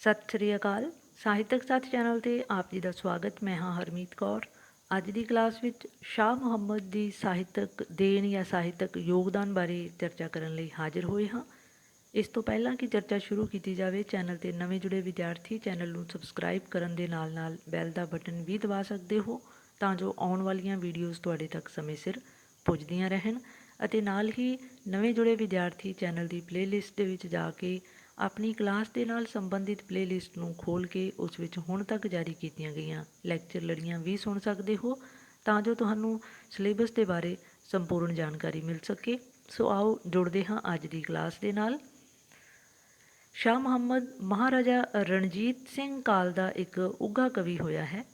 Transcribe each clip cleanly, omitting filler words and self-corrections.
ਸਤਿ ਸ੍ਰੀ ਅਕਾਲ। ਸਾਹਿਤਕ ਸਾਥ ਚੈਨਲ 'ਤੇ ਆਪ ਜੀ ਦਾ ਸਵਾਗਤ। ਮੈਂ ਹਾਂ ਹਰਮੀਤ ਕੌਰ। ਅੱਜ ਦੀ ਕਲਾਸ ਵਿੱਚ ਸ਼ਾਹ ਮੁਹੰਮਦ ਦੀ ਸਾਹਿਤਕ ਦੇਣ ਜਾਂ ਸਾਹਿਤਕ ਯੋਗਦਾਨ ਬਾਰੇ ਚਰਚਾ ਕਰਨ ਲਈ ਹਾਜ਼ਰ ਹੋਏ ਹਾਂ। ਇਸ ਤੋਂ ਪਹਿਲਾਂ ਕਿ ਚਰਚਾ ਸ਼ੁਰੂ ਕੀਤੀ ਜਾਵੇ, ਚੈਨਲ 'ਤੇ ਨਵੇਂ ਜੁੜੇ ਵਿਦਿਆਰਥੀ ਚੈਨਲ ਨੂੰ ਸਬਸਕ੍ਰਾਈਬ ਕਰਨ ਦੇ ਨਾਲ ਨਾਲ ਬੈਲ ਦਾ ਬਟਨ ਵੀ ਦਬਾ ਸਕਦੇ ਹੋ, ਤਾਂ ਜੋ ਆਉਣ ਵਾਲੀਆਂ ਵੀਡੀਓਜ਼ ਤੁਹਾਡੇ ਤੱਕ ਸਮੇਂ ਸਿਰ ਪੁੱਜਦੀਆਂ ਰਹਿਣ। ਅਤੇ ਨਾਲ ਹੀ ਨਵੇਂ ਜੁੜੇ ਵਿਦਿਆਰਥੀ ਚੈਨਲ ਦੀ ਪਲੇਲਿਸਟ ਦੇ ਵਿੱਚ ਜਾ ਕੇ ਆਪਣੀ ਕਲਾਸ ਦੇ ਨਾਲ ਸੰਬੰਧਿਤ ਪਲੇਲਿਸਟ ਨੂੰ ਖੋਲ੍ਹ ਕੇ ਉਸ ਵਿੱਚ ਹੁਣ ਤੱਕ ਜਾਰੀ ਕੀਤੀਆਂ ਗਈਆਂ ਲੈਕਚਰ ਲੜੀਆਂ ਵੀ ਸੁਣ ਸਕਦੇ ਹੋ, ਤਾਂ ਜੋ ਤੁਹਾਨੂੰ ਸਿਲੇਬਸ ਦੇ ਬਾਰੇ ਸੰਪੂਰਨ ਜਾਣਕਾਰੀ ਮਿਲ ਸਕੇ। ਸੋ ਆਓ ਜੁੜਦੇ ਹਾਂ ਅੱਜ ਦੀ ਕਲਾਸ ਦੇ ਨਾਲ। ਸ਼ਾਹ ਮੁਹੰਮਦ ਮਹਾਰਾਜਾ ਰਣਜੀਤ ਸਿੰਘ ਕਾਲ ਦਾ ਇੱਕ ਉੱਘਾ ਕਵੀ ਹੋਇਆ ਹੈ,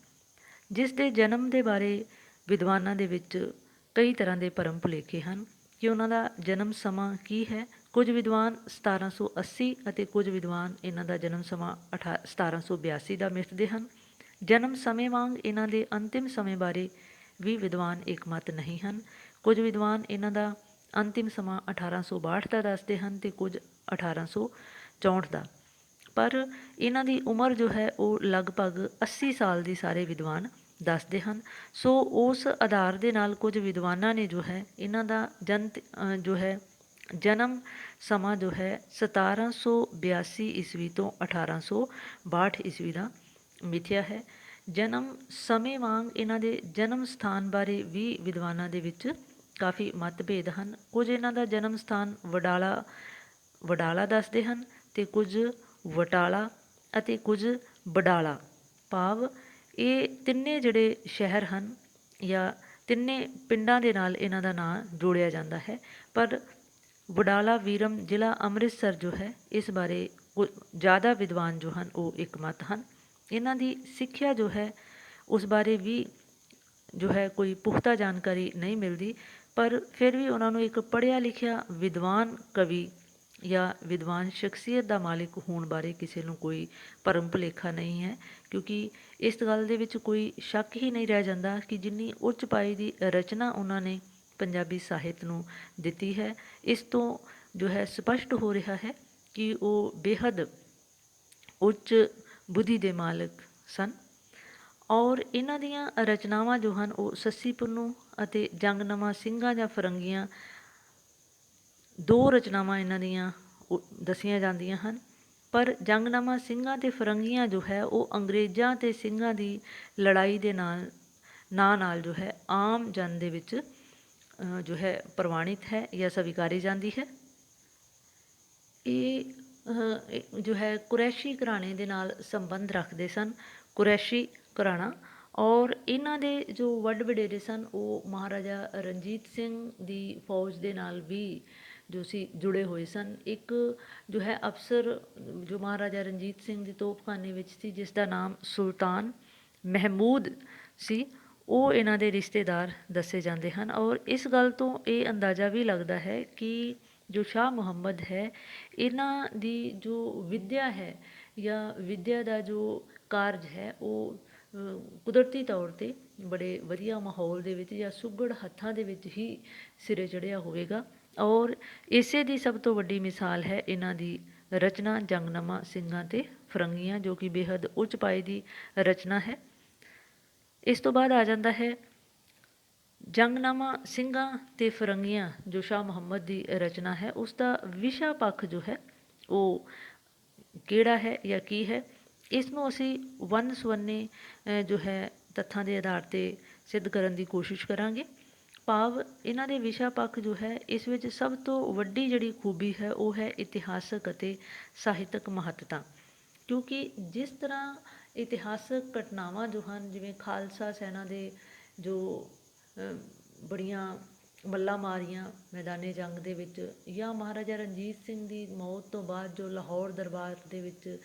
ਜਿਸ ਦੇ ਜਨਮ ਦੇ ਬਾਰੇ ਵਿਦਵਾਨਾਂ ਦੇ ਵਿੱਚ ਕਈ ਤਰ੍ਹਾਂ ਦੇ ਭਰਮ ਭੁਲੇਖੇ ਹਨ ਕਿ ਉਹਨਾਂ ਦਾ ਜਨਮ ਸਮਾਂ ਕੀ ਹੈ। ਕੁਝ ਵਿਦਵਾਨ 1780 ਅਤੇ ਕੁਝ ਵਿਦਵਾਨ ਇਹਨਾਂ ਦਾ ਜਨਮ ਸਮਾਂ 1782 ਦਾ ਮਿਥਦੇ ਹਨ। ਜਨਮ ਸਮੇਂ ਵਾਂਗ ਇਹਨਾਂ ਦੇ ਅੰਤਿਮ ਸਮੇਂ ਬਾਰੇ ਵੀ ਵਿਦਵਾਨ ਇਕਮਤ ਨਹੀਂ ਹਨ। ਕੁਝ ਵਿਦਵਾਨ ਇਹਨਾਂ ਦਾ ਅੰਤਿਮ ਸਮਾਂ 1862 ਦਾ ਦੱਸਦੇ ਹਨ ਅਤੇ ਕੁਝ 1864 ਦਾ, ਪਰ ਇਹਨਾਂ ਦੀ ਉਮਰ ਜੋ ਹੈ ਉਹ ਲਗਭਗ 80 ਸਾਲ ਦੀ ਸਾਰੇ ਵਿਦਵਾਨ ਦੱਸਦੇ ਹਨ। ਸੋ ਉਸ ਆਧਾਰ ਦੇ ਨਾਲ ਕੁਝ ਵਿਦਵਾਨਾਂ ਨੇ ਜੋ ਹੈ ਇਹਨਾਂ ਦਾ ਜਨਮ ਸਮਾਂ ਜੋ ਹੈ 1782 ਈਸਵੀ ਤੋਂ 1862 ਈਸਵੀ ਦਾ ਮਿਥਿਆ ਹੈ। ਜਨਮ ਸਮੇਂ ਵਾਂਗ ਇਹਨਾਂ ਦੇ ਜਨਮ ਸਥਾਨ ਬਾਰੇ ਵੀ ਵਿਦਵਾਨਾਂ ਦੇ ਵਿੱਚ ਕਾਫੀ ਮਤਭੇਦ ਹਨ। ਕੁਝ ਇਹਨਾਂ ਦਾ ਜਨਮ ਸਥਾਨ ਵਡਾਲਾ ਦੱਸਦੇ ਹਨ ਅਤੇ ਕੁਝ ਵਟਾਲਾ ਅਤੇ ਕੁਝ ਬਡਾਲਾ, ਭਾਵ ਇਹ ਤਿੰਨੇ ਜਿਹੜੇ ਸ਼ਹਿਰ ਹਨ ਜਾਂ ਤਿੰਨੇ ਪਿੰਡਾਂ ਦੇ ਨਾਲ ਇਹਨਾਂ ਦਾ ਨਾਂ ਜੋੜਿਆ ਜਾਂਦਾ ਹੈ। ਪਰ ਵਡਾਲਾ ਵੀਰਮ ਜ਼ਿਲ੍ਹਾ ਅੰਮ੍ਰਿਤਸਰ ਜੋ ਹੈ, ਇਸ ਬਾਰੇ ਜ਼ਿਆਦਾ ਵਿਦਵਾਨ ਜੋ ਹਨ ਉਹ ਇਕਮਤ ਹਨ। ਇਹਨਾਂ ਦੀ ਸਿੱਖਿਆ ਜੋ ਹੈ ਉਸ ਬਾਰੇ ਵੀ ਜੋ ਹੈ ਕੋਈ ਪੁਖਤਾ ਜਾਣਕਾਰੀ ਨਹੀਂ ਮਿਲਦੀ, ਪਰ ਫਿਰ ਵੀ ਉਹਨਾਂ ਨੂੰ ਇੱਕ ਪੜ੍ਹਿਆ ਲਿਖਿਆ ਵਿਦਵਾਨ ਕਵੀ ਜਾਂ ਵਿਦਵਾਨ ਸ਼ਖਸੀਅਤ ਦਾ ਮਾਲਿਕ ਹੋਣ ਬਾਰੇ ਕਿਸੇ ਨੂੰ ਕੋਈ ਭਰਮ ਭੁਲੇਖਾ ਨਹੀਂ ਹੈ, ਕਿਉਂਕਿ ਇਸ ਗੱਲ ਦੇ ਵਿੱਚ ਕੋਈ ਸ਼ੱਕ ਹੀ ਨਹੀਂ ਰਹਿ ਜਾਂਦਾ ਕਿ ਜਿੰਨੀ ਉੱਚ ਪਾਈ ਦੀ ਰਚਨਾ ਉਹਨਾਂ ਨੇ ਪੰਜਾਬੀ ਸਾਹਿਤ ਨੂੰ ਦਿੱਤੀ ਹੈ, ਇਸ ਤੋਂ ਜੋ ਹੈ ਸਪਸ਼ਟ ਹੋ ਰਿਹਾ ਹੈ ਕਿ ਉਹ ਬੇਹੱਦ ਉੱਚ ਬੁੱਧੀ ਦੇ ਮਾਲਕ ਸਨ। ਔਰ ਇਹਨਾਂ ਦੀਆਂ ਰਚਨਾਵਾਂ ਜੋ ਹਨ ਉਹ ਸੱਸੀ ਪੁੰਨੂ ਅਤੇ ਜੰਗਨਾਮਾ ਸਿੰਘਾਂ ਜਾਂ ਫਰੰਗੀਆਂ, ਦੋ ਰਚਨਾਵਾਂ ਇਹਨਾਂ ਦੀਆਂ ਦੱਸੀਆਂ ਜਾਂਦੀਆਂ ਹਨ। ਪਰ ਜੰਗਨਾਮਾ ਸਿੰਘਾਂ ਅਤੇ ਫਰੰਗੀਆਂ ਜੋ ਹੈ ਉਹ ਅੰਗਰੇਜ਼ਾਂ ਅਤੇ ਸਿੰਘਾਂ ਦੀ ਲੜਾਈ ਦੇ ਨਾਲ ਜੋ ਹੈ ਆਮ ਜਨ ਦੇ ਵਿੱਚ ਜੋ ਹੈ ਪ੍ਰਵਾਨਿਤ ਹੈ ਜਾਂ ਸਵੀਕਾਰੀ ਜਾਂਦੀ ਹੈ। ਇਹ ਜੋ ਹੈ ਕੁਰੈਸ਼ੀ ਘਰਾਣੇ ਦੇ ਨਾਲ ਸੰਬੰਧ ਰੱਖਦੇ ਸਨ, ਕੁਰੈਸ਼ੀ ਘਰਾਣਾ। ਔਰ ਇਹਨਾਂ ਦੇ ਜੋ ਵੱਡ ਵਡੇਰੇ ਸਨ ਉਹ ਮਹਾਰਾਜਾ ਰਣਜੀਤ ਸਿੰਘ ਦੀ ਫੌਜ ਦੇ ਨਾਲ ਵੀ ਜੋ ਸੀ ਜੁੜੇ ਹੋਏ ਸਨ। ਇੱਕ ਜੋ ਹੈ ਅਫਸਰ ਜੋ ਮਹਾਰਾਜਾ ਰਣਜੀਤ ਸਿੰਘ ਦੀ ਤੋਪਖਾਨੇ ਵਿੱਚ ਸੀ, ਜਿਸ ਦਾ ਨਾਮ ਸੁਲਤਾਨ ਮਹਿਮੂਦ ਸੀ, ਉਹ ਇਹਨਾਂ ਦੇ ਰਿਸ਼ਤੇਦਾਰ ਦੱਸੇ ਜਾਂਦੇ ਹਨ। ਔਰ ਇਸ ਗੱਲ ਤੋਂ ਇਹ ਅੰਦਾਜ਼ਾ ਵੀ ਲੱਗਦਾ ਹੈ ਕਿ ਜੋ ਸ਼ਾਹ ਮੁਹੰਮਦ ਹੈ, ਇਹਨਾਂ ਦੀ ਜੋ ਵਿੱਦਿਆ ਹੈ ਜਾਂ ਵਿੱਦਿਆ ਦਾ ਜੋ ਕਾਰਜ ਹੈ ਉਹ ਕੁਦਰਤੀ ਤੌਰ 'ਤੇ ਬੜੇ ਵਧੀਆ ਮਾਹੌਲ ਦੇ ਵਿੱਚ ਜਾਂ ਸੁਘੜ ਹੱਥਾਂ ਦੇ ਵਿੱਚ ਹੀ ਸਿਰੇ ਚੜ੍ਹਿਆ ਹੋਵੇਗਾ। ਔਰ ਇਸੇ ਦੀ ਸਭ ਤੋਂ ਵੱਡੀ ਮਿਸਾਲ ਹੈ ਇਹਨਾਂ ਦੀ ਰਚਨਾ ਜੰਗਨਾਮਾ ਸਿੰਘਾਂ ਅਤੇ ਫਰੰਗੀਆਂ, ਜੋ ਕਿ ਬੇਹੱਦ ਉੱਚ ਪਾਏ ਦੀ ਰਚਨਾ ਹੈ। ਇਸ ਤੋਂ ਬਾਅਦ ਆ ਜਾਂਦਾ ਹੈ ਜੰਗਨਾਮਾ ਸਿੰਘਾਂ ਅਤੇ ਫਰੰਗੀਆਂ, ਜੋ ਸ਼ਾਹ ਮੁਹੰਮਦ ਦੀ ਰਚਨਾ ਹੈ, ਉਸ ਦਾ ਵਿਸ਼ਾ ਪੱਖ ਜੋ ਹੈ ਉਹ ਕਿਹੜਾ ਹੈ ਜਾਂ ਕੀ ਹੈ। ਇਸ ਨੂੰ ਅਸੀਂ ਵੰਨ ਸੁਵੰਨੇ ਜੋ ਹੈ ਤੱਥਾਂ ਦੇ ਆਧਾਰ 'ਤੇ ਸਿੱਧ ਕਰਨ ਦੀ ਕੋਸ਼ਿਸ਼ ਕਰਾਂਗੇ। ਭਾਵ ਇਹਨਾਂ ਦੇ ਵਿਸ਼ਾ ਪੱਖ ਜੋ ਹੈ, ਇਸ ਵਿੱਚ ਸਭ ਤੋਂ ਵੱਡੀ ਜਿਹੜੀ ਖੂਬੀ ਹੈ ਉਹ ਹੈ ਇਤਿਹਾਸਕ ਅਤੇ ਸਾਹਿਤਕ ਮਹੱਤਤਾ। ਕਿਉਂਕਿ ਜਿਸ ਤਰ੍ਹਾਂ ਇਤਿਹਾਸਕ ਘਟਨਾਵਾਂ ਜੋ ਹਨ, ਜਿਵੇਂ ਖਾਲਸਾ ਸੈਨਾ ਦੇ ਜੋ ਬੜੀਆਂ ਮੱਲਾਂ ਮਾਰੀਆਂ ਮੈਦਾਨੇ ਜੰਗ ਦੇ ਵਿੱਚ, ਜਾਂ ਮਹਾਰਾਜਾ ਰਣਜੀਤ ਸਿੰਘ ਦੀ ਮੌਤ ਤੋਂ ਬਾਅਦ ਜੋ ਲਾਹੌਰ ਦਰਬਾਰ ਦੇ ਵਿੱਚ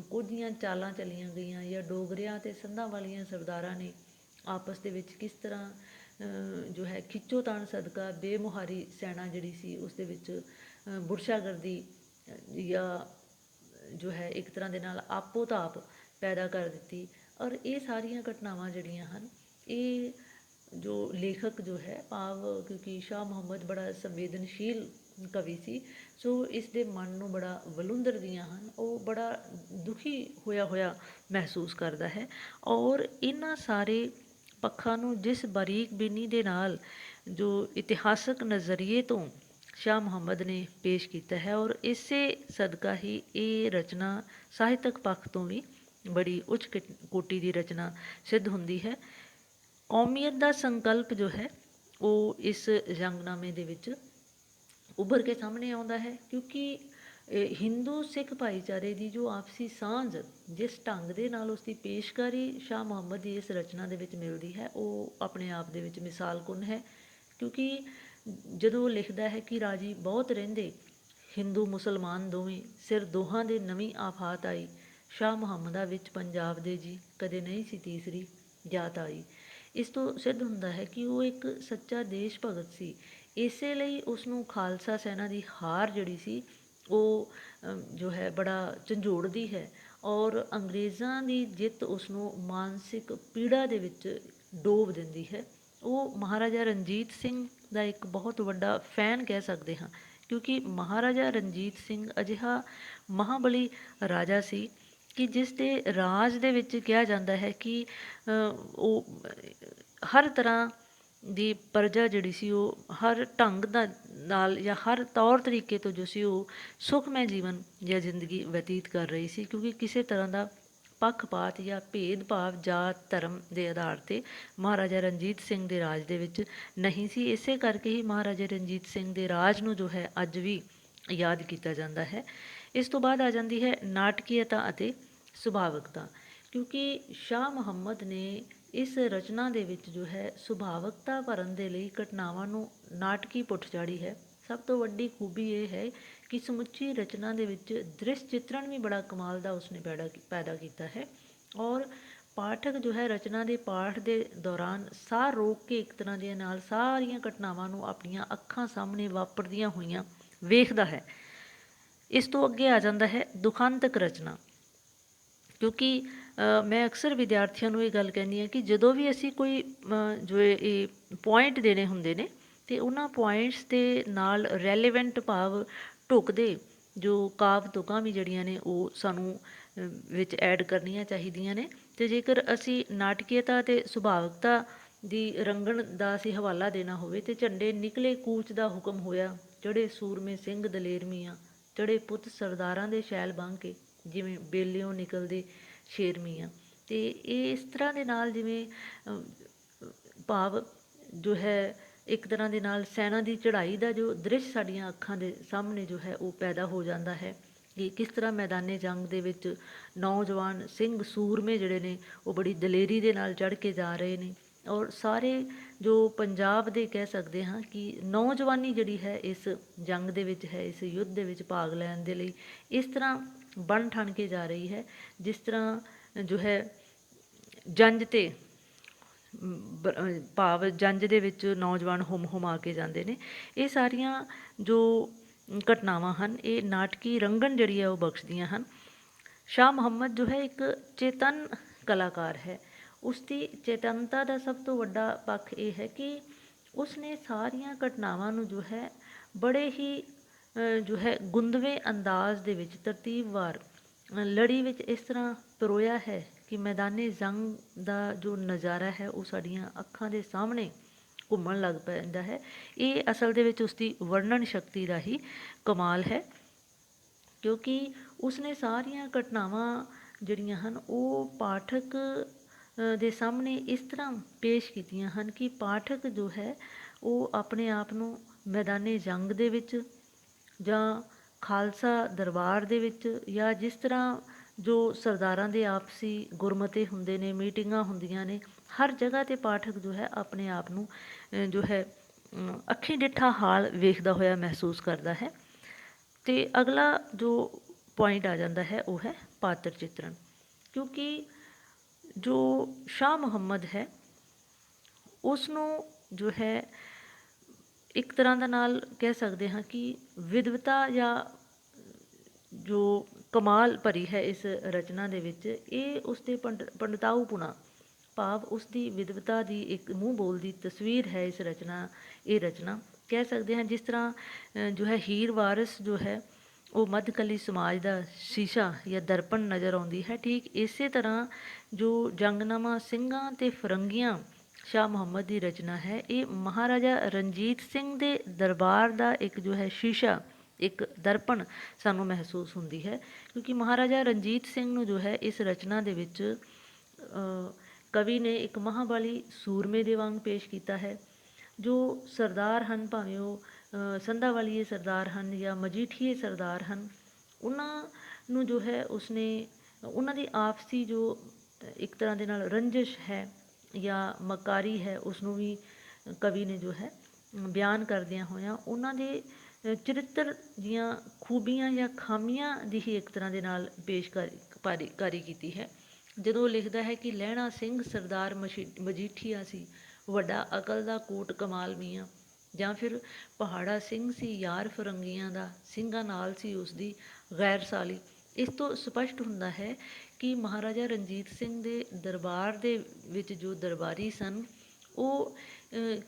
ਕੁਝੀਆਂ ਚਾਲਾਂ ਚੱਲੀਆਂ ਗਈਆਂ, ਜਾਂ ਡੋਗਰਿਆਂ ਅਤੇ ਸੰਧਾਂ ਵਾਲੀਆਂ ਸਰਦਾਰਾਂ ਨੇ ਆਪਸ ਦੇ ਵਿੱਚ ਕਿਸ ਤਰ੍ਹਾਂ ਜੋ ਹੈ ਖਿੱਚੋ ਤਾਣ ਸਦਕਾ ਬੇਮੁਹਾਰੀ ਸੈਨਾ ਜਿਹੜੀ ਸੀ ਉਸ ਦੇ ਵਿੱਚ ਬੁਰਸ਼ਾਗਰਦੀ ਜਾਂ ਜੋ ਹੈ ਇੱਕ ਤਰ੍ਹਾਂ ਦੇ ਨਾਲ ਆਪੋ ਤਾਪ ਪੈਦਾ ਕਰ ਦਿੱਤੀ। ਔਰ ਇਹ ਸਾਰੀਆਂ ਘਟਨਾਵਾਂ ਜਿਹੜੀਆਂ ਹਨ, ਇਹ ਜੋ ਲੇਖਕ ਜੋ ਹੈ, ਭਾਵ ਕਿਉਂਕਿ ਸ਼ਾਹ ਮੁਹੰਮਦ ਬੜਾ ਸੰਵੇਦਨਸ਼ੀਲ ਕਵੀ ਸੀ। ਸੋ ਇਸ ਦੇ ਮਨ ਨੂੰ ਬੜਾ ਵਲੂੰਦਰਦੀਆਂ ਹਨ, ਉਹ ਬੜਾ ਦੁਖੀ ਹੋਇਆ ਹੋਇਆ ਮਹਿਸੂਸ ਕਰਦਾ ਹੈ। ਔਰ ਇਹਨਾਂ ਸਾਰੇ ਪੱਖਾਂ ਨੂੰ ਜਿਸ ਬਾਰੀਕ ਬੀਨੀ ਦੇ ਨਾਲ ਜੋ ਇਤਿਹਾਸਕ ਨਜ਼ਰੀਏ ਤੋਂ ਸ਼ਾਹ ਮੁਹੰਮਦ ਨੇ ਪੇਸ਼ ਕੀਤਾ ਹੈ, ਔਰ ਇਸੇ ਸਦਕਾ ਹੀ ਇਹ ਰਚਨਾ ਸਾਹਿਤਕ ਪੱਖ ਤੋਂ ਵੀ ਬੜੀ ਉੱਚ ਕੋਟੀ ਦੀ ਰਚਨਾ ਸਿੱਧ ਹੁੰਦੀ ਹੈ। ਕੌਮੀਅਤ ਦਾ ਸੰਕਲਪ ਜੋ ਹੈ ਉਹ ਇਸ ਜੰਗਨਾਮੇ ਦੇ ਵਿੱਚ ਉੱਭਰ ਕੇ ਸਾਹਮਣੇ ਆਉਂਦਾ ਹੈ, ਕਿਉਂਕਿ ਹਿੰਦੂ ਸਿੱਖ ਭਾਈਚਾਰੇ ਦੀ ਜੋ ਆਪਸੀ ਸਾਂਝ ਜਿਸ ਢੰਗ ਦੇ ਨਾਲ ਉਸ ਦੀ ਪੇਸ਼ਕਾਰੀ ਸ਼ਾਹ ਮੁਹੰਮਦ ਦੀ ਇਸ ਰਚਨਾ ਦੇ ਵਿੱਚ ਮਿਲਦੀ ਹੈ, ਉਹ ਆਪਣੇ ਆਪ ਦੇ ਵਿੱਚ ਮਿਸਾਲ ਕੁਨ ਹੈ। ਕਿਉਂਕਿ ਜਦੋਂ ਉਹ ਲਿਖਦਾ ਹੈ ਕਿ ਰਾਜੀ ਬਹੁਤ ਰਹਿੰਦੇ ਹਿੰਦੂ ਮੁਸਲਮਾਨ ਦੋਵੇਂ, ਸਿਰ ਦੋਹਾਂ ਦੇ ਨਵੀਂ ਆਫਾਤ ਆਈ, ਸ਼ਾਹ ਮੁਹੰਮਦਾ ਵਿੱਚ ਪੰਜਾਬ ਦੇ ਜੀ, ਕਦੇ ਨਹੀਂ ਸੀ ਤੀਸਰੀ ਜਾਤ ਆਈ। ਇਸ ਤੋਂ ਸਿੱਧ ਹੁੰਦਾ ਹੈ ਕਿ ਉਹ ਇੱਕ ਸੱਚਾ ਦੇਸ਼ ਭਗਤ ਸੀ। ਇਸੇ ਲਈ ਉਸ ਨੂੰ ਖਾਲਸਾ ਸੈਨਾ ਦੀ ਹਾਰ ਜਿਹੜੀ ਸੀ ਉਹ ਜੋ ਹੈ ਬੜਾ ਝੰਜੋੜਦੀ ਹੈ, ਔਰ ਅੰਗਰੇਜ਼ਾਂ ਦੀ ਜਿੱਤ ਉਸ ਨੂੰ ਮਾਨਸਿਕ ਪੀੜਾ ਦੇ ਵਿੱਚ ਡੋਬ ਦਿੰਦੀ ਹੈ। ਉਹ ਮਹਾਰਾਜਾ ਰਣਜੀਤ ਸਿੰਘ ਦਾ ਇੱਕ ਬਹੁਤ ਵੱਡਾ ਫੈਨ ਕਹਿ ਸਕਦੇ ਹਾਂ, ਕਿਉਂਕਿ ਮਹਾਰਾਜਾ ਰਣਜੀਤ ਸਿੰਘ ਅਜਿਹਾ ਮਹਾਬਲੀ ਰਾਜਾ ਸੀ ਕਿ ਜਿਸ ਦੇ ਰਾਜ ਦੇ ਵਿੱਚ ਕਿਹਾ ਜਾਂਦਾ ਹੈ ਕਿ ਉਹ ਹਰ ਤਰ੍ਹਾਂ ਦੀ ਪ੍ਰਜਾ ਜਿਹੜੀ ਸੀ ਉਹ ਹਰ ਢੰਗ ਦਾ ਨਾਲ ਜਾਂ ਹਰ ਤੌਰ ਤਰੀਕੇ ਤੋਂ ਜੋ ਸੀ ਉਹ ਸੁਖਮੈ ਜੀਵਨ ਜਾਂ ਜ਼ਿੰਦਗੀ ਬਤੀਤ ਕਰ ਰਹੀ ਸੀ, ਕਿਉਂਕਿ ਕਿਸੇ ਤਰ੍ਹਾਂ ਦਾ ਪੱਖਪਾਤ ਜਾਂ ਭੇਦਭਾਵ ਜਾਤ ਧਰਮ ਦੇ ਆਧਾਰ 'ਤੇ ਮਹਾਰਾਜਾ ਰਣਜੀਤ ਸਿੰਘ ਦੇ ਰਾਜ ਦੇ ਵਿੱਚ ਨਹੀਂ ਸੀ। ਇਸੇ ਕਰਕੇ ਹੀ ਮਹਾਰਾਜਾ ਰਣਜੀਤ ਸਿੰਘ ਦੇ ਰਾਜ ਨੂੰ ਜੋ ਹੈ ਅੱਜ ਵੀ ਯਾਦ ਕੀਤਾ ਜਾਂਦਾ ਹੈ। ਇਸ ਤੋਂ ਬਾਅਦ ਆ ਜਾਂਦੀ ਹੈ ਨਾਟਕੀਅਤਾ ਅਤੇ ਸੁਭਾਵਿਕਤਾ, ਕਿਉਂਕਿ ਸ਼ਾਹ ਮੁਹੰਮਦ ਨੇ ਇਸ ਰਚਨਾ ਦੇ ਵਿੱਚ ਜੋ ਹੈ ਸੁਭਾਵਿਕਤਾ ਭਰਨ ਦੇ ਲਈ ਘਟਨਾਵਾਂ ਨੂੰ ਨਾਟਕੀ ਪੁੱਟ ਚਾੜੀ ਹੈ। ਸਭ ਤੋਂ ਵੱਡੀ ਖੂਬੀ ਇਹ ਹੈ ਕਿ ਸਮੁੱਚੀ ਰਚਨਾ ਦੇ ਵਿੱਚ ਦ੍ਰਿਸ਼ ਚਿੱਤਰਣ ਵੀ ਬੜਾ ਕਮਾਲ ਦਾ ਉਸਨੇ ਪੈਦਾ ਕੀਤਾ ਹੈ, ਔਰ ਪਾਠਕ ਜੋ ਹੈ ਰਚਨਾ ਦੇ ਪਾਠ ਦੇ ਦੌਰਾਨ ਸਾਹ ਰੋਕ ਕੇ ਇੱਕ ਤਰ੍ਹਾਂ ਦੇ ਨਾਲ ਸਾਰੀਆਂ ਘਟਨਾਵਾਂ ਨੂੰ ਆਪਣੀਆਂ ਅੱਖਾਂ ਸਾਹਮਣੇ ਵਾਪਰਦੀਆਂ ਹੋਈਆਂ ਵੇਖਦਾ ਹੈ। ਇਸ ਤੋਂ ਅੱਗੇ ਆ ਜਾਂਦਾ ਹੈ ਦੁਖਾਂਤਕ ਰਚਨਾ, ਕਿਉਂਕਿ ਮੈਂ ਅਕਸਰ ਵਿਦਿਆਰਥੀਆਂ ਨੂੰ ਇਹ ਗੱਲ ਕਹਿੰਦੀ ਹਾਂ ਕਿ ਜਦੋਂ ਵੀ ਅਸੀਂ ਕੋਈ ਜੋ ਇਹ ਪੁਆਇੰਟ ਦੇਣੇ ਹੁੰਦੇ ਨੇ ਅਤੇ ਉਹਨਾਂ ਪੁਆਇੰਟਸ ਦੇ ਨਾਲ ਰੈਲੇਵੈਂਟ ਭਾਵ ਢੁਕਦੇ ਜੋ ਕਾਵ ਤੁਕਾਂ ਵੀ ਜਿਹੜੀਆਂ ਨੇ ਉਹ ਸਾਨੂੰ ਵਿੱਚ ਐਡ ਕਰਨੀਆਂ ਚਾਹੀਦੀਆਂ ਨੇ। ਅਤੇ ਜੇਕਰ ਅਸੀਂ ਨਾਟਕੀਅਤਾ ਅਤੇ ਸੁਭਾਵਿਕਤਾ ਦੀ ਰੰਗਣ ਦਾ ਅਸੀਂ ਹਵਾਲਾ ਦੇਣਾ ਹੋਵੇ ਤਾਂ ਝੰਡੇ ਨਿਕਲੇ ਕੂਚ ਦਾ ਹੁਕਮ ਹੋਇਆ, ਚੜ੍ਹੇ ਸੂਰਮੇ ਸਿੰਘ ਦਲੇਰ ਮੀਆਂ, ਚੜ੍ਹੇ ਪੁੱਤ ਸਰਦਾਰਾਂ ਦੇ ਸ਼ੈਲ ਬੰਨ੍ਹ ਕੇ, ਜਿਵੇਂ ਬੇਲਿਓਂ ਨਿਕਲਦੇ ਸ਼ੇਰ ਮੀਆਂ। ਅਤੇ ਇਹ ਇਸ ਤਰ੍ਹਾਂ ਦੇ ਨਾਲ ਜਿਵੇਂ ਭਾਵ ਜੋ ਹੈ ਇੱਕ ਤਰ੍ਹਾਂ ਦੇ ਨਾਲ ਸੈਨਾ ਦੀ ਚੜ੍ਹਾਈ ਦਾ ਜੋ ਦ੍ਰਿਸ਼ ਸਾਡੀਆਂ ਅੱਖਾਂ ਦੇ ਸਾਹਮਣੇ ਜੋ ਹੈ ਉਹ ਪੈਦਾ ਹੋ ਜਾਂਦਾ ਹੈ ਕਿ ਕਿਸ ਤਰ੍ਹਾਂ ਮੈਦਾਨੇ ਜੰਗ ਦੇ ਵਿੱਚ ਨੌਜਵਾਨ ਸਿੰਘ ਸੂਰਮੇ ਜਿਹੜੇ ਨੇ ਉਹ ਬੜੀ ਦਲੇਰੀ ਦੇ ਨਾਲ ਚੜ੍ਹ ਕੇ ਜਾ ਰਹੇ ਨੇ, ਔਰ ਸਾਰੇ ਜੋ ਪੰਜਾਬ ਦੇ ਕਹਿ ਸਕਦੇ ਹਾਂ ਕਿ ਨੌਜਵਾਨੀ ਜਿਹੜੀ ਹੈ ਇਸ ਜੰਗ ਦੇ ਵਿੱਚ ਹੈ, ਇਸ ਯੁੱਧ ਦੇ ਵਿੱਚ ਭਾਗ ਲੈਣ ਦੇ ਲਈ ਇਸ ਤਰ੍ਹਾਂ ਬਣ ਠਣ ਕੇ ਜਾ ਰਹੀ ਹੈ, ਜਿਸ ਤਰ੍ਹਾਂ ਜੋ ਹੈ ਜੰਝ 'ਤੇ ਭਾਵ ਜੰਝ ਦੇ ਵਿੱਚ ਨੌਜਵਾਨ ਹੁਮਾ ਕੇ ਜਾਂਦੇ ਨੇ। ਇਹ ਸਾਰੀਆਂ ਜੋ ਘਟਨਾਵਾਂ ਹਨ ਇਹ ਨਾਟਕੀ ਰੰਗਣ ਜਿਹੜੀ ਹੈ ਉਹ ਬਖਸ਼ਦੀਆਂ ਹਨ। ਸ਼ਾਹ ਮੁਹੰਮਦ ਜੋ ਹੈ ਇੱਕ ਚੇਤਨ ਕਲਾਕਾਰ ਹੈ। ਉਸ ਦੀ ਚੇਤਨਤਾ ਦਾ ਸਭ ਤੋਂ ਵੱਡਾ ਪੱਖ ਇਹ ਹੈ ਕਿ ਉਸਨੇ ਸਾਰੀਆਂ ਘਟਨਾਵਾਂ ਨੂੰ ਜੋ ਹੈ ਬੜੇ ਹੀ ਜੋ ਹੈ ਗੁੰਦਵੇਂ ਅੰਦਾਜ਼ ਦੇ ਵਿੱਚ ਤਰਤੀਬਵਾਰ ਲੜੀ ਵਿੱਚ ਇਸ ਤਰ੍ਹਾਂ ਪਰੋਇਆ ਹੈ ਕਿ ਮੈਦਾਨੇ ਜੰਗ ਦਾ ਜੋ ਨਜ਼ਾਰਾ ਹੈ ਉਹ ਸਾਡੀਆਂ ਅੱਖਾਂ ਦੇ ਸਾਹਮਣੇ ਘੁੰਮਣ ਲੱਗ ਪੈਂਦਾ ਹੈ। ਇਹ ਅਸਲ ਦੇ ਵਿੱਚ ਉਸਦੀ ਵਰਣਨ ਸ਼ਕਤੀ ਦਾ ਹੀ ਕਮਾਲ ਹੈ, ਕਿਉਂਕਿ ਉਸਨੇ ਸਾਰੀਆਂ ਘਟਨਾਵਾਂ ਜਿਹੜੀਆਂ ਹਨ ਉਹ ਪਾਠਕ ਦੇ ਸਾਹਮਣੇ ਇਸ ਤਰ੍ਹਾਂ ਪੇਸ਼ ਕੀਤੀਆਂ ਹਨ ਕਿ ਪਾਠਕ ਜੋ ਹੈ ਉਹ ਆਪਣੇ ਆਪ ਨੂੰ ਮੈਦਾਨੇ ਜੰਗ ਦੇ ਵਿੱਚ ਜਾਂ ਖਾਲਸਾ ਦਰਬਾਰ ਦੇ ਵਿੱਚ ਜਾਂ ਜਿਸ ਤਰ੍ਹਾਂ ਜੋ ਸਰਦਾਰਾਂ ਦੇ ਆਪਸੀ ਗੁਰਮਤੇ ਹੁੰਦੇ ਨੇ, ਮੀਟਿੰਗਾਂ ਹੁੰਦੀਆਂ ਨੇ, ਹਰ ਜਗ੍ਹਾ 'ਤੇ ਪਾਠਕ ਜੋ ਹੈ ਆਪਣੇ ਆਪ ਨੂੰ ਜੋ ਹੈ ਅੱਖੀਂ ਡਿੱਠਾ ਹਾਲ ਵੇਖਦਾ ਹੋਇਆ ਮਹਿਸੂਸ ਕਰਦਾ ਹੈ। ਅਤੇ ਅਗਲਾ ਜੋ ਪੁਆਇੰਟ ਆ ਜਾਂਦਾ ਹੈ ਉਹ ਹੈ ਪਾਤਰ ਚਿੱਤਰਨ, ਕਿਉਂਕਿ ਜੋ ਸ਼ਾਹ ਮੁਹੰਮਦ ਹੈ ਉਸ ਨੂੰ ਜੋ ਹੈ ਇੱਕ ਤਰ੍ਹਾਂ ਦਾ ਨਾਲ ਕਹਿ ਸਕਦੇ ਹਾਂ ਕਿ ਵਿਦਵਤਾ ਜਾਂ ਜੋ ਕਮਾਲ ਭਰੀ ਹੈ ਇਸ ਰਚਨਾ ਦੇ ਵਿੱਚ, ਇਹ ਉਸਦੇ ਪੰਡਤਾਊਪੁਣਾ ਭਾਵ ਉਸਦੀ ਵਿਦਵਤਾ ਦੀ ਇੱਕ ਮੂੰਹ ਬੋਲਦੀ ਤਸਵੀਰ ਹੈ। ਇਹ ਰਚਨਾ ਕਹਿ ਸਕਦੇ ਹਾਂ ਜਿਸ ਤਰ੍ਹਾਂ ਜੋ ਹੈ ਹੀਰ ਵਾਰਿਸ ਜੋ ਹੈ ਉਹ ਮੱਧਕਾਲੀ ਸਮਾਜ ਦਾ ਸ਼ੀਸ਼ਾ ਜਾਂ ਦਰਪਣ ਨਜ਼ਰ ਆਉਂਦੀ ਹੈ। ਠੀਕ ਇਸੇ ਤਰ੍ਹਾਂ ਜੋ ਜੰਗਨਾਮਾ ਸਿੰਘਾਂ ਅਤੇ ਫਰੰਗੀਆਂ ਸ਼ਾਹ ਮੁਹੰਮਦ ਦੀ ਰਚਨਾ ਹੈ, ਇਹ ਮਹਾਰਾਜਾ ਰਣਜੀਤ ਸਿੰਘ ਦੇ ਦਰਬਾਰ ਦਾ ਇੱਕ ਜੋ ਹੈ ਸ਼ੀਸ਼ਾ, ਇੱਕ ਦਰਪਣ ਸਾਨੂੰ ਮਹਿਸੂਸ ਹੁੰਦੀ ਹੈ। ਕਿਉਂਕਿ ਮਹਾਰਾਜਾ ਰਣਜੀਤ ਸਿੰਘ ਨੂੰ ਜੋ ਹੈ ਇਸ ਰਚਨਾ ਦੇ ਵਿੱਚ ਕਵੀ ਨੇ ਇੱਕ ਮਹਾਂਬਲੀ ਸੂਰਮੇ ਦੇ ਵਾਂਗ ਪੇਸ਼ ਕੀਤਾ ਹੈ। ਜੋ ਸਰਦਾਰ ਹਨ, ਭਾਵੇਂ ਉਹ ਸੰਧਾਵਾਲੀਏ ਸਰਦਾਰ ਹਨ ਜਾਂ ਮਜੀਠੀਏ ਸਰਦਾਰ ਹਨ, ਉਹਨਾਂ ਨੂੰ ਜੋ ਹੈ ਉਸਨੇ ਉਹਨਾਂ ਦੀ ਆਪਸੀ ਜੋ ਇੱਕ ਤਰ੍ਹਾਂ ਦੇ ਨਾਲ ਰੰਜਿਸ਼ ਹੈ ਜਾਂ ਮਕਾਰੀ ਹੈ, ਉਸ ਨੂੰ ਵੀ ਕਵੀ ਨੇ ਜੋ ਹੈ ਬਿਆਨ ਕਰਦਿਆਂ ਹੋਇਆਂ ਉਹਨਾਂ ਦੇ ਚਰਿੱਤਰ ਦੀਆਂ ਖੂਬੀਆਂ ਜਾਂ ਖਾਮੀਆਂ ਦੀ ਹੀ ਇੱਕ ਤਰ੍ਹਾਂ ਦੇ ਨਾਲ ਪੇਸ਼ਕਾਰੀ ਕੀਤੀ ਹੈ। ਜਦੋਂ ਉਹ ਲਿਖਦਾ ਹੈ ਕਿ ਲਹਿਣਾ ਸਿੰਘ ਸਰਦਾਰ ਮਜੀਠੀਆ ਸੀ, ਵੱਡਾ ਅਕਲ ਦਾ ਕੋਟ ਕਮਾਲ ਮੀਆਂ, ਜਾਂ ਫਿਰ ਪਹਾੜਾ ਸਿੰਘ ਸੀ ਯਾਰ ਫਰੰਗੀਆਂ ਦਾ, ਸਿੰਘਾਂ ਨਾਲ ਸੀ ਉਸਦੀ ਗੈਰ ਸਾਲੀ। ਇਸ ਤੋਂ ਸਪਸ਼ਟ ਹੁੰਦਾ ਹੈ ਕਿ ਮਹਾਰਾਜਾ ਰਣਜੀਤ ਸਿੰਘ ਦੇ ਦਰਬਾਰ ਦੇ ਵਿੱਚ ਜੋ ਦਰਬਾਰੀ ਸਨ, ਉਹ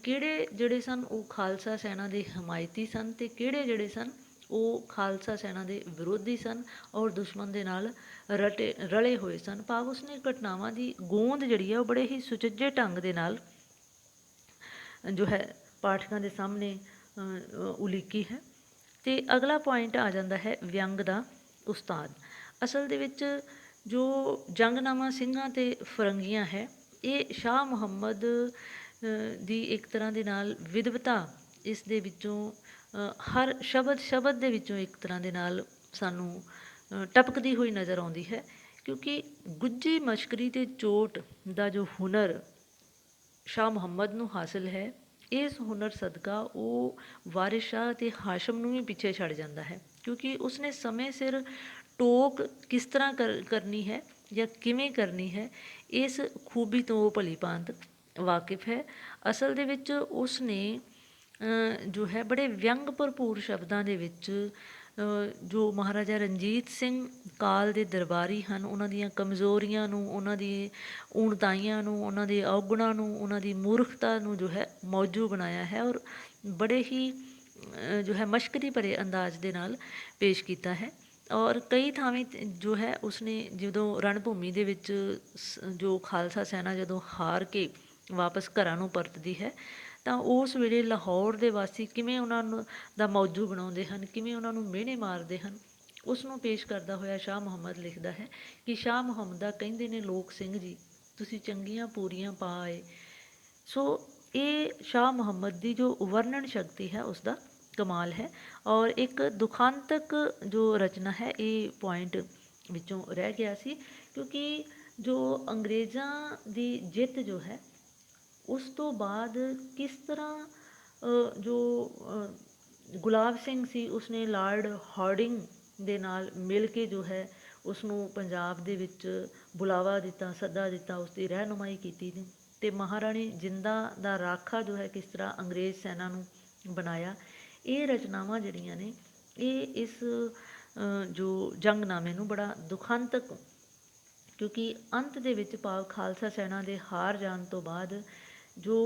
ਕਿਹੜੇ ਜਿਹੜੇ ਸਨ ਉਹ ਖਾਲਸਾ ਸੈਨਾ ਦੇ ਹਮਾਇਤੀ ਸਨ, ਅਤੇ ਕਿਹੜੇ ਜਿਹੜੇ ਸਨ ਉਹ ਖਾਲਸਾ ਸੈਨਾ ਦੇ ਵਿਰੋਧੀ ਸਨ ਔਰ ਦੁਸ਼ਮਣ ਦੇ ਨਾਲ ਰਲੇ ਹੋਏ ਸਨ। ਭਾਵ ਉਸਨੇ ਘਟਨਾਵਾਂ ਦੀ ਗੋਂਦ ਜਿਹੜੀ ਹੈ ਉਹ ਬੜੇ ਹੀ ਸੁਚੱਜੇ ਢੰਗ ਦੇ ਨਾਲ ਜੋ ਹੈ ਪਾਠਕਾਂ ਦੇ ਸਾਹਮਣੇ ਉਲੀਕੀ ਹੈ। ਅਤੇ ਅਗਲਾ ਪੁਆਇੰਟ ਆ ਜਾਂਦਾ ਹੈ ਵਿਅੰਗ ਦਾ ਉਸਤਾਦ। ਅਸਲ ਦੇ ਵਿੱਚ ਜੋ ਜੰਗਨਾਮਾ ਸਿੰਘਾਂ ਅਤੇ ਫਰੰਗੀਆਂ ਹੈ, ਇਹ ਸ਼ਾਹ ਮੁਹੰਮਦ ਦੀ ਇੱਕ ਤਰ੍ਹਾਂ ਦੇ ਨਾਲ ਵਿਦਵਤਾ ਇਸ ਦੇ ਵਿੱਚੋਂ ਹਰ ਸ਼ਬਦ ਦੇ ਵਿੱਚੋਂ ਇੱਕ ਤਰ੍ਹਾਂ ਦੇ ਨਾਲ ਸਾਨੂੰ ਟਪਕਦੀ ਹੋਈ ਨਜ਼ਰ ਆਉਂਦੀ ਹੈ। ਕਿਉਂਕਿ ਗੁੱਝੀ ਮਸ਼ਕਰੀ ਅਤੇ ਚੋਟ ਦਾ ਜੋ ਹੁਨਰ ਸ਼ਾਹ ਮੁਹੰਮਦ ਨੂੰ ਹਾਸਿਲ ਹੈ, ਇਸ ਹੁਨਰ ਸਦਕਾ ਉਹ ਵਾਰਿਸ ਸ਼ਾਹ ਅਤੇ ਹਾਸ਼ਮ ਨੂੰ ਵੀ ਪਿੱਛੇ ਛੱਡ ਜਾਂਦਾ ਹੈ। ਕਿਉਂਕਿ ਉਸਨੇ ਸਮੇਂ ਸਿਰ ਟੋਕ ਕਿਸ ਤਰ੍ਹਾਂ ਕਰਨੀ ਹੈ ਜਾਂ ਕਿਵੇਂ ਕਰਨੀ ਹੈ, ਇਸ ਖੂਬੀ ਤੋਂ ਉਹ ਭਲੀ ਭਾਂਤ ਵਾਕਿਫ ਹੈ। ਅਸਲ ਦੇ ਵਿੱਚ ਉਸਨੇ ਜੋ ਹੈ ਬੜੇ ਵਿਅੰਗ ਭਰਪੂਰ ਸ਼ਬਦਾਂ ਦੇ ਵਿੱਚ ਜੋ ਮਹਾਰਾਜਾ ਰਣਜੀਤ ਸਿੰਘ ਕਾਲ ਦੇ ਦਰਬਾਰੀ ਹਨ, ਉਹਨਾਂ ਦੀਆਂ ਕਮਜ਼ੋਰੀਆਂ ਨੂੰ, ਉਹਨਾਂ ਦੀ ਊਣਤਾਈਆਂ ਨੂੰ, ਉਹਨਾਂ ਦੇ ਔਗੁਣਾਂ ਨੂੰ, ਉਹਨਾਂ ਦੀ ਮੂਰਖਤਾ ਨੂੰ ਜੋ ਹੈ ਮੌਜੂ ਬਣਾਇਆ ਹੈ ਔਰ ਬੜੇ ਹੀ ਜੋ ਹੈ ਮਸ਼ਕਰੀ ਭਰੇ ਅੰਦਾਜ਼ ਦੇ ਨਾਲ ਪੇਸ਼ ਕੀਤਾ ਹੈ। ਔਰ ਕਈ ਥਾਵੇਂ ਜੋ ਹੈ ਉਸਨੇ ਜਦੋਂ ਰਣਭੂਮੀ ਦੇ ਵਿੱਚ ਜੋ ਖਾਲਸਾ ਸੈਨਾ ਜਦੋਂ ਹਾਰ ਕੇ ਵਾਪਸ ਘਰਾਂ ਨੂੰ ਪਰਤਦੀ ਹੈ, ਤਾਂ ਉਸ ਵੇਲੇ ਲਾਹੌਰ ਦੇ ਵਾਸੀ ਕਿਵੇਂ ਉਹਨਾਂ ਨੂੰ ਦਾ ਮੌਜੂ ਬਣਾਉਂਦੇ ਹਨ, ਕਿਵੇਂ ਉਹਨਾਂ ਨੂੰ ਮਿਹਣੇ ਮਾਰਦੇ ਹਨ, ਉਸ ਨੂੰ ਪੇਸ਼ ਕਰਦਾ ਹੋਇਆ ਸ਼ਾਹ ਮੁਹੰਮਦ ਲਿਖਦਾ ਹੈ ਕਿ ਸ਼ਾਹ ਮੁਹੰਮਦਾ ਕਹਿੰਦੇ ਨੇ ਲੋਕ ਸਿੰਘ ਜੀ, ਤੁਸੀਂ ਚੰਗੀਆਂ ਪੂਰੀਆਂ ਪਾ ਆਏ। ਸੋ ਇਹ ਸ਼ਾਹ ਮੁਹੰਮਦ ਦੀ ਜੋ ਵਰਣਨ ਸ਼ਕਤੀ ਹੈ ਉਸ ਦਾ ਕਮਾਲ ਹੈ। ਔਰ ਇੱਕ ਦੁਖਾਂਤਕ ਜੋ ਰਚਨਾ ਹੈ, ਇਹ ਪੁਆਇੰਟ ਵਿੱਚੋਂ ਰਹਿ ਗਿਆ ਸੀ। ਕਿਉਂਕਿ ਜੋ ਅੰਗਰੇਜ਼ਾਂ ਦੀ ਜਿੱਤ ਜੋ ਹੈ ਉਸ ਤੋਂ ਬਾਅਦ ਕਿਸ ਤਰ੍ਹਾਂ ਜੋ ਗੁਲਾਬ ਸਿੰਘ ਸੀ ਉਸਨੇ ਲਾਰਡ ਹਾਰਡਿੰਗ ਦੇ ਨਾਲ ਮਿਲ ਕੇ ਜੋ ਹੈ ਉਸਨੂੰ ਪੰਜਾਬ ਦੇ ਵਿੱਚ ਬੁਲਾਵਾ ਦਿੱਤਾ, ਸੱਦਾ ਦਿੱਤਾ, ਉਸਦੀ ਰਹਿਨੁਮਾਈ ਕੀਤੀ ਨੇ, ਅਤੇ ਮਹਾਰਾਣੀ ਜਿੰਦਾ ਦਾ ਰਾਖਾ ਜੋ ਹੈ ਕਿਸ ਤਰ੍ਹਾਂ ਅੰਗਰੇਜ਼ ਸੈਨਾ ਨੂੰ ਬਣਾਇਆ। ਇਹ ਰਚਨਾਵਾਂ ਜਿਹੜੀਆਂ ਨੇ ਇਹ ਇਸ ਜੋ ਜੰਗਨਾਮੇ ਨੂੰ ਬੜਾ ਦੁਖਾਂਤਕ, ਕਿਉਂਕਿ ਅੰਤ ਦੇ ਵਿੱਚ ਭਾਵ ਖਾਲਸਾ ਸੈਨਾ ਦੇ ਹਾਰ ਜਾਣ ਤੋਂ ਬਾਅਦ ਜੋ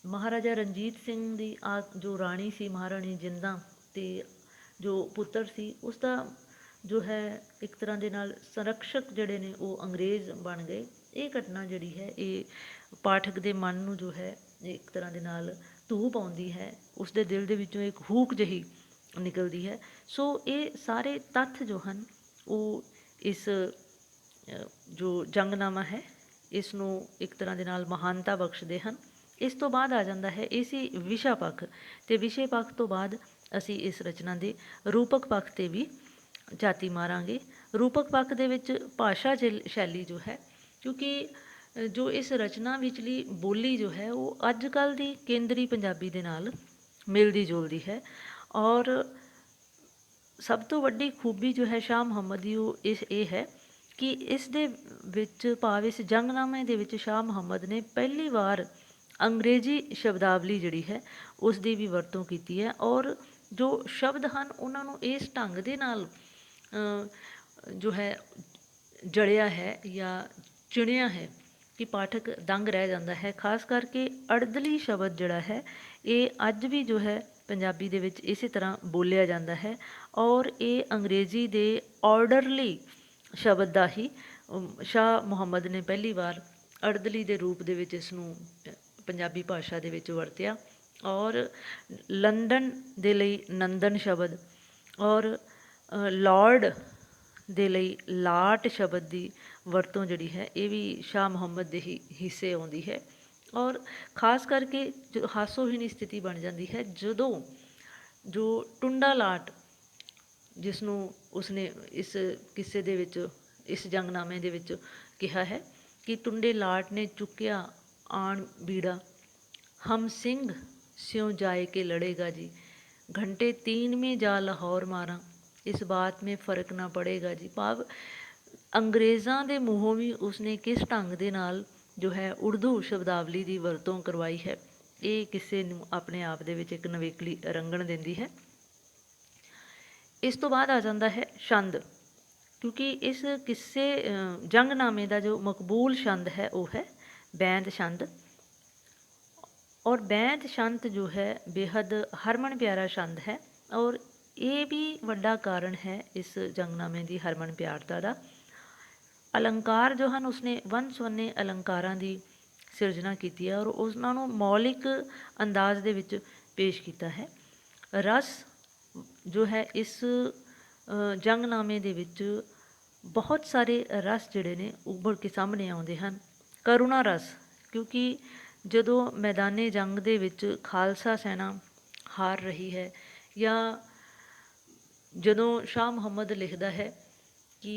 ਮਹਾਰਾਜਾ ਰਣਜੀਤ ਸਿੰਘ ਦੀ ਜੋ ਰਾਣੀ ਸੀ ਮਹਾਰਾਣੀ ਜਿੰਦਾਂ ਅਤੇ ਜੋ ਪੁੱਤਰ ਸੀ ਉਸਦਾ ਜੋ ਹੈ ਇੱਕ ਤਰ੍ਹਾਂ ਦੇ ਨਾਲ ਸੰਰਕਸ਼ਕ ਜਿਹੜੇ ਨੇ ਉਹ ਅੰਗਰੇਜ਼ ਬਣ ਗਏ। ਇਹ ਘਟਨਾ ਜਿਹੜੀ ਹੈ ਇਹ ਪਾਠਕ ਦੇ ਮਨ ਨੂੰ ਜੋ ਹੈ ਇੱਕ ਤਰ੍ਹਾਂ ਦੇ ਨਾਲ ਧੂਹ ਪਾਉਂਦੀ ਹੈ, ਉਸਦੇ ਦਿਲ ਦੇ ਵਿੱਚੋਂ ਇੱਕ ਹੂਕ ਜਿਹੀ ਨਿਕਲਦੀ ਹੈ। ਸੋ ਇਹ ਸਾਰੇ ਤੱਥ ਜੋ ਹਨ ਉਹ ਇਸ ਜੋ ਜੰਗਨਾਮਾ ਹੈ ਇਸ ਨੂੰ ਇੱਕ ਤਰ੍ਹਾਂ ਦੇ ਨਾਲ ਮਹਾਨਤਾ ਬਖਸ਼ਦੇ ਹਨ। ਇਸ ਤੋਂ ਬਾਅਦ ਆ ਜਾਂਦਾ ਹੈ ਇਹ ਸੀ ਵਿਸ਼ਾ ਪੱਖ, ਅਤੇ ਵਿਸ਼ੇ ਪੱਖ ਤੋਂ ਬਾਅਦ ਅਸੀਂ ਇਸ ਰਚਨਾ ਦੇ ਰੂਪਕ ਪੱਖ 'ਤੇ ਵੀ ਝਾਤੀ ਮਾਰਾਂਗੇ। ਰੂਪਕ ਪੱਖ ਦੇ ਵਿੱਚ ਭਾਸ਼ਾ ਸ਼ੈਲੀ ਜੋ ਹੈ, ਕਿਉਂਕਿ ਜੋ ਇਸ ਰਚਨਾ ਵਿਚਲੀ ਬੋਲੀ ਜੋ ਹੈ ਉਹ ਅੱਜ ਕੱਲ੍ਹ ਦੀ ਕੇਂਦਰੀ ਪੰਜਾਬੀ ਦੇ ਨਾਲ ਮਿਲਦੀ ਜੁਲਦੀ ਹੈ। ਔਰ ਸਭ ਤੋਂ ਵੱਡੀ ਖੂਬੀ ਜੋ ਹੈ ਸ਼ਾਹ ਮੁਹੰਮਦ ਦੀ ਉਹ ਇਹ ਹੈ ਕਿ ਇਸ ਦੇ ਵਿੱਚ ਭਾਵ ਇਸ ਜੰਗਨਾਮੇ ਦੇ ਵਿੱਚ ਸ਼ਾਹ ਮੁਹੰਮਦ ਨੇ ਪਹਿਲੀ ਵਾਰ ਅੰਗਰੇਜ਼ੀ ਸ਼ਬਦਾਵਲੀ ਜਿਹੜੀ ਹੈ ਉਸ ਦੀ ਵੀ ਵਰਤੋਂ ਕੀਤੀ ਹੈ। ਔਰ ਜੋ ਸ਼ਬਦ ਹਨ ਉਹਨਾਂ ਨੂੰ ਇਸ ਢੰਗ ਦੇ ਨਾਲ ਜੋ ਹੈ ਜੜਿਆ ਹੈ ਜਾਂ ਚੁਣਿਆ ਹੈ ਕਿ ਪਾਠਕ ਦੰਗ ਰਹਿ ਜਾਂਦਾ ਹੈ। ਖਾਸ ਕਰਕੇ ਅੜਦਲੀ ਸ਼ਬਦ ਜਿਹੜਾ ਹੈ ਇਹ ਅੱਜ ਵੀ ਜੋ ਹੈ ਪੰਜਾਬੀ ਦੇ ਵਿੱਚ ਇਸੇ ਤਰ੍ਹਾਂ ਬੋਲਿਆ ਜਾਂਦਾ ਹੈ, ਔਰ ਇਹ ਅੰਗਰੇਜ਼ੀ ਦੇ ਆਰਡਰਲੀ ਸ਼ਬਦ ਦਾ ਹੀ ਸ਼ਾਹ ਮੁਹੰਮਦ ਨੇ ਪਹਿਲੀ ਵਾਰ ਅੜਦਲੀ ਦੇ ਰੂਪ ਦੇ ਵਿੱਚ ਇਸ ਨੂੰ ਪੰਜਾਬੀ ਭਾਸ਼ਾ ਦੇ ਵਿੱਚ ਵਰਤਿਆ। ਔਰ ਲੰਡਨ ਦੇ ਲਈ ਨੰਦਨ ਸ਼ਬਦ, ਔਰ ਲਾਰਡ ਦੇ ਲਈ ਲਾਟ ਸ਼ਬਦ ਦੀ ਵਰਤੋਂ ਜਿਹੜੀ ਹੈ ਇਹ ਵੀ ਸ਼ਾਹ ਮੁਹੰਮਦ ਦੇ ਹੀ ਹਿੱਸੇ ਆਉਂਦੀ ਹੈ। ਔਰ ਖ਼ਾਸ ਕਰਕੇ ਜੋ ਹਾਸੋਹੀਣੀ ਸਥਿਤੀ ਬਣ ਜਾਂਦੀ ਹੈ ਜਦੋਂ ਜੋ ਟੁੰਡਾ ਲਾਟ, ਜਿਸ ਨੂੰ ਉਸਨੇ ਇਸ ਕਿੱਸੇ ਦੇ ਵਿੱਚ, ਇਸ ਜੰਗਨਾਮੇ ਦੇ ਵਿੱਚ ਕਿਹਾ ਹੈ ਕਿ ਟੁੰਡੇ ਲਾਟ ਨੇ ਚੁੱਕਿਆ ਆਣ ਬੀੜਾ, ਹਮ ਸਿੰਘ ਸਿਉਂ ਜਾਏ ਕੇ ਲੜੇਗਾ ਜੀ, ਘੰਟੇ 3 में ਜਾ ਲਾਹੌਰ ਮਾਰਾਂ, ਇਸ ਬਾਤ में फ़र्क ਨਾ ਪੜੇਗਾ ਜੀ। ਭਾਵ ਅੰਗਰੇਜ਼ਾਂ ਦੇ ਮੂੰਹੋਂ ਵੀ ਉਸਨੇ ਕਿਸ ਢੰਗ ਦੇ ਨਾਲ ਜੋ ਹੈ ਉਰਦੂ ਸ਼ਬਦਾਵਲੀ ਦੀ ਵਰਤੋਂ ਕਰਵਾਈ ਹੈ, ਇਹ ਕਿਸੇ ਨੂੰ ਆਪਣੇ ਆਪ ਦੇ ਵਿੱਚ ਇੱਕ ਨਵੇਕਲੀ ਰੰਗਣ ਦਿੰਦੀ ਹੈ। ਇਸ ਤੋਂ ਬਾਅਦ ਆ ਜਾਂਦਾ ਹੈ ਛੰਦ, ਕਿਉਂਕਿ ਇਸ ਕਿੱਸੇ ਜੰਗਨਾਮੇ ਦਾ ਜੋ ਮਕਬੂਲ ਛੰਦ ਹੈ ਉਹ ਹੈ ਬੈਂਤ ਛੰਦ। और बैंत छंद जो है बेहद हरमन प्यारा छंद है, और ये भी वड्डा कारण है इस जंगनामे की हरमन प्यारता का। अलंकार जो हैं उसने वन सुवन्ने अलंकारां की सिरजना की है और उन्होंने मौलिक अंदाज दे विच पेश किया है। रस जो है इस जंगनामे दे विच बहुत सारे रस जिहड़े ने उभर के सामने आउंदे हन। करुणा रस, क्योंकि ਜਦੋਂ ਮੈਦਾਨੇ ਜੰਗ ਦੇ ਵਿੱਚ ਖਾਲਸਾ ਸੈਨਾ ਹਾਰ ਰਹੀ ਹੈ, ਜਾਂ ਜਦੋਂ ਸ਼ਾਹ ਮੁਹੰਮਦ ਲਿਖਦਾ ਹੈ ਕਿ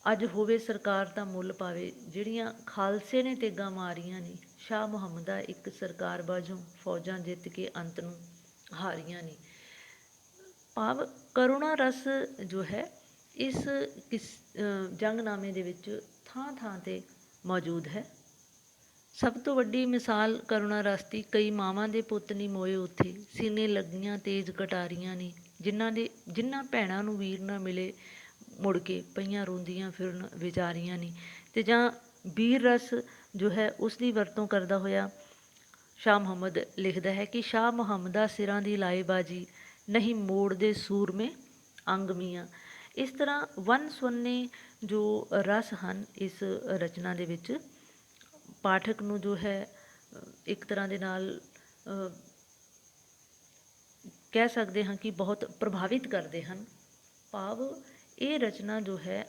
ਅੱਜ ਹੋਵੇ ਸਰਕਾਰ ਦਾ ਮੁੱਲ ਪਾਵੇ, ਜਿਹੜੀਆਂ ਖਾਲਸੇ ਨੇ ਤੇਗਾਂ ਮਾਰੀਆਂ ਨੇ, ਸ਼ਾਹ ਮੁਹੰਮਦਾ ਇੱਕ ਸਰਕਾਰ ਬਾਝੋਂ ਫੌਜਾਂ ਜਿੱਤ ਕੇ ਅੰਤ ਨੂੰ ਹਾਰੀਆਂ ਨੇ। ਭਾਵ ਕਰੁਣਾ ਰਸ ਜੋ ਹੈ ਇਸ ਜੰਗਨਾਮੇ ਦੇ ਵਿੱਚ ਥਾਂ ਥਾਂ 'ਤੇ ਮੌਜੂਦ ਹੈ। ਸਭ ਤੋਂ ਵੱਡੀ ਮਿਸਾਲ ਕਰੁਣਾ ਰਸ ਦੀ, ਕਈ ਮਾਵਾਂ ਦੇ ਪੁੱਤ ਨਹੀਂ ਮੋਏ ਉੱਥੇ, ਸੀਨੇ ਲੱਗੀਆਂ ਤੇਜ਼ ਕਟਾਰੀਆਂ ਨੇ, ਜਿਨ੍ਹਾਂ ਭੈਣਾਂ ਨੂੰ ਵੀਰ ਨਾ ਮਿਲੇ ਮੁੜ ਕੇ, ਪਈਆਂ ਰੋਂਦੀਆਂ ਫਿਰਨ ਵਿਚਾਰੀਆਂ ਨੇ। ਅਤੇ ਜਾਂ ਵੀਰ ਰਸ ਜੋ ਹੈ ਉਸ ਦੀ ਵਰਤੋਂ ਕਰਦਾ ਹੋਇਆ ਸ਼ਾਹ ਮੁਹੰਮਦ ਲਿਖਦਾ ਹੈ ਕਿ ਸ਼ਾਹ ਮੁਹੰਮਦਾ ਸਿਰਾਂ ਦੀ ਲਾਏ ਬਾਜੀ, ਨਹੀਂ ਮੋੜਦੇ ਸੂਰਮੇ ਅੰਗ ਮੀਆਂ। ਇਸ ਤਰ੍ਹਾਂ ਵੰਨ ਸੁਵੰਨੇ ਜੋ ਰਸ ਹਨ ਇਸ ਰਚਨਾ ਦੇ ਵਿੱਚ ਪਾਠਕ ਨੂੰ ਜੋ ਹੈ ਇੱਕ ਤਰ੍ਹਾਂ ਦੇ ਨਾਲ ਕਹਿ ਸਕਦੇ ਹਾਂ ਕਿ ਬਹੁਤ ਪ੍ਰਭਾਵਿਤ ਕਰਦੇ ਹਨ। ਭਾਵ ਇਹ ਰਚਨਾ ਜੋ ਹੈ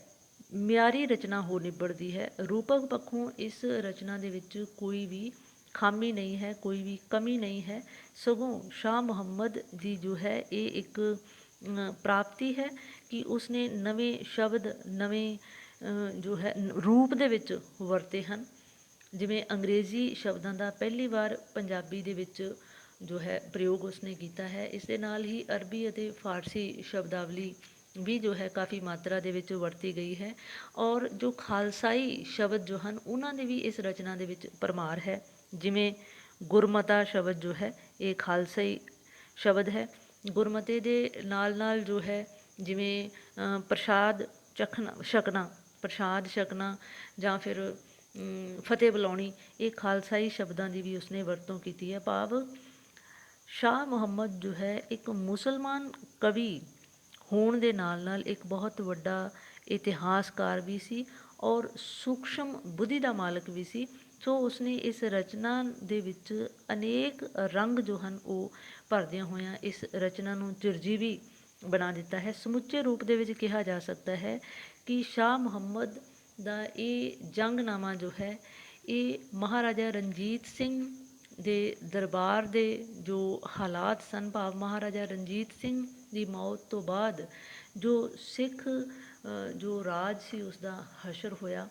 ਮਿਆਰੀ ਰਚਨਾ ਹੋ ਨਿਬੜਦੀ ਹੈ। ਰੂਪਕ ਪੱਖੋਂ ਇਸ ਰਚਨਾ ਦੇ ਵਿੱਚ ਕੋਈ ਵੀ ਖਾਮੀ ਨਹੀਂ ਹੈ, ਕੋਈ ਵੀ ਕਮੀ ਨਹੀਂ ਹੈ, ਸਗੋਂ ਸ਼ਾਹ ਮੁਹੰਮਦ ਦੀ ਜੋ ਹੈ ਇਹ ਇੱਕ ਪ੍ਰਾਪਤੀ ਹੈ ਕਿ ਉਸਨੇ ਨਵੇਂ ਸ਼ਬਦ, ਨਵੇਂ ਜੋ ਹੈ ਰੂਪ ਦੇ ਵਿੱਚ ਵਰਤੇ ਹਨ। ਜਿਵੇਂ ਅੰਗਰੇਜ਼ੀ ਸ਼ਬਦਾਂ ਦਾ ਪਹਿਲੀ ਵਾਰ ਪੰਜਾਬੀ ਦੇ ਵਿੱਚ ਜੋ ਹੈ ਪ੍ਰਯੋਗ ਉਸਨੇ ਕੀਤਾ ਹੈ। ਇਸ ਦੇ ਨਾਲ ਹੀ ਅਰਬੀ ਅਤੇ ਫਾਰਸੀ ਸ਼ਬਦਾਵਲੀ ਵੀ ਜੋ ਹੈ ਕਾਫੀ ਮਾਤਰਾ ਦੇ ਵਿੱਚ ਵਰਤੀ ਗਈ ਹੈ, ਔਰ ਜੋ ਖਾਲਸਾਈ ਸ਼ਬਦ ਜੋ ਹਨ ਉਹਨਾਂ ਦੀ ਵੀ ਇਸ ਰਚਨਾ ਦੇ ਵਿੱਚ ਭਰਮਾਰ ਹੈ। ਜਿਵੇਂ ਗੁਰਮਤਾ ਸ਼ਬਦ ਜੋ ਹੈ ਇਹ ਖਾਲਸਾਈ ਸ਼ਬਦ ਹੈ। ਗੁਰਮਤੇ ਦੇ ਨਾਲ ਨਾਲ ਜੋ ਹੈ ਜਿਵੇਂ ਪ੍ਰਸ਼ਾਦ ਛਕਣਾ, ਪ੍ਰਸ਼ਾਦ ਛਕਣਾ ਜਾਂ ਫਿਰ ਫਤਿਹ ਬੁਲਾਉਣੀ, ਇਹ ਖਾਲਸਾਈ ਸ਼ਬਦਾਂ ਦੀ ਵੀ ਉਸਨੇ ਵਰਤੋਂ ਕੀਤੀ ਹੈ। ਭਾਵ ਸ਼ਾਹ ਮੁਹੰਮਦ ਜੋ ਹੈ ਇੱਕ ਮੁਸਲਮਾਨ ਕਵੀ ਹੋਣ ਦੇ ਨਾਲ ਨਾਲ ਇੱਕ ਬਹੁਤ ਵੱਡਾ ਇਤਿਹਾਸਕਾਰ ਵੀ ਸੀ ਔਰ ਸੂਖਸ਼ਮ ਬੁੱਧੀ ਦਾ ਮਾਲਕ ਵੀ ਸੀ। ਸੋ ਉਸਨੇ ਇਸ ਰਚਨਾ ਦੇ ਵਿੱਚ ਅਨੇਕ ਰੰਗ ਜੋ ਹਨ ਉਹ ਭਰਦਿਆਂ ਹੋਇਆਂ ਇਸ ਰਚਨਾ ਨੂੰ ਚਿਰਜੀਵੀ ਬਣਾ ਦਿੱਤਾ ਹੈ। ਸਮੁੱਚੇ ਰੂਪ ਦੇ ਵਿੱਚ ਕਿਹਾ ਜਾ ਸਕਦਾ ਹੈ ਕਿ ਸ਼ਾਹ ਮੁਹੰਮਦ ਦਾ ਇਹ ਜੰਗਨਾਮਾ ਜੋ ਹੈ ਇਹ ਮਹਾਰਾਜਾ ਰਣਜੀਤ ਸਿੰਘ ਦੇ ਦਰਬਾਰ ਦੇ ਜੋ ਹਾਲਾਤ ਸਨ, ਭਾਵ ਮਹਾਰਾਜਾ ਰਣਜੀਤ ਸਿੰਘ ਦੀ ਮੌਤ ਤੋਂ ਬਾਅਦ ਜੋ ਸਿੱਖ ਜੋ ਰਾਜ ਸੀ ਉਸਦਾ ਹਸ਼ਰ ਹੋਇਆ,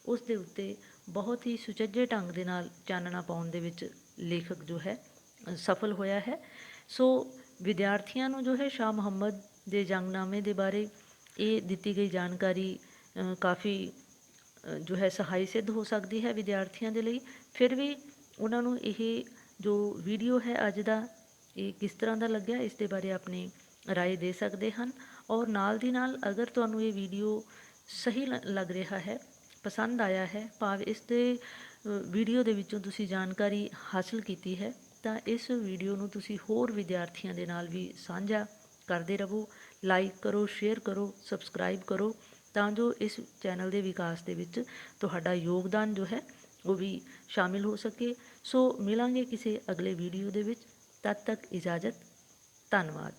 ਉਸ ਦੇ ਉੱਤੇ ਬਹੁਤ ਹੀ ਸੁਚੱਜੇ ਢੰਗ ਦੇ ਨਾਲ ਚਾਨਣਾ ਪਾਉਣ ਦੇ ਵਿੱਚ ਲੇਖਕ ਜੋ ਹੈ ਸਫਲ ਹੋਇਆ ਹੈ। ਸੋ ਵਿਦਿਆਰਥੀਆਂ ਨੂੰ ਜੋ ਹੈ ਸ਼ਾਹ ਮੁਹੰਮਦ ਦੇ ਜੰਗਨਾਮੇ ਦੇ ਬਾਰੇ ਇਹ ਦਿੱਤੀ ਗਈ ਜਾਣਕਾਰੀ ਕਾਫੀ ਜੋ ਹੈ ਸਹਾਈ ਸਿੱਧ ਹੋ ਸਕਦੀ ਹੈ ਵਿਦਿਆਰਥੀਆਂ ਦੇ ਲਈ। ਫਿਰ ਵੀ ਉਹਨਾਂ ਨੂੰ ਇਹ ਜੋ ਵੀਡੀਓ ਹੈ ਅੱਜ ਦਾ ਇਹ ਕਿਸ ਤਰ੍ਹਾਂ ਦਾ ਲੱਗਿਆ, ਇਸ ਦੇ ਬਾਰੇ ਆਪਣੀ ਰਾਏ ਦੇ ਸਕਦੇ ਹਨ। ਔਰ ਨਾਲ ਦੀ ਨਾਲ ਅਗਰ ਤੁਹਾਨੂੰ ਇਹ ਵੀਡੀਓ ਸਹੀ ਲੱਗ ਰਿਹਾ ਹੈ, ਪਸੰਦ ਆਇਆ ਹੈ, ਭਾਵ ਇਸ ਦੇ ਵੀਡੀਓ ਦੇ ਵਿੱਚੋਂ ਤੁਸੀਂ ਜਾਣਕਾਰੀ ਹਾਸਲ ਕੀਤੀ ਹੈ, ਤਾਂ ਇਸ ਵੀਡੀਓ ਨੂੰ ਤੁਸੀਂ ਹੋਰ ਵਿਦਿਆਰਥੀਆਂ ਦੇ ਨਾਲ ਵੀ ਸਾਂਝਾ ਕਰਦੇ ਰਹੋ। ਲਾਈਕ ਕਰੋ, ਸ਼ੇਅਰ ਕਰੋ, ਸਬਸਕ੍ਰਾਈਬ ਕਰੋ, ਤਾਂ ਜੋ ਇਸ ਚੈਨਲ ਦੇ ਵਿਕਾਸ ਦੇ ਵਿੱਚ ਤੁਹਾਡਾ ਯੋਗਦਾਨ ਜੋ ਹੈ ਉਹ ਵੀ ਸ਼ਾਮਿਲ ਹੋ ਸਕੇ। ਸੋ ਮਿਲਾਂਗੇ ਕਿਸੇ ਅਗਲੇ ਵੀਡੀਓ ਦੇ ਵਿੱਚ, ਤਦ ਤੱਕ ਇਜਾਜ਼ਤ। ਧੰਨਵਾਦ।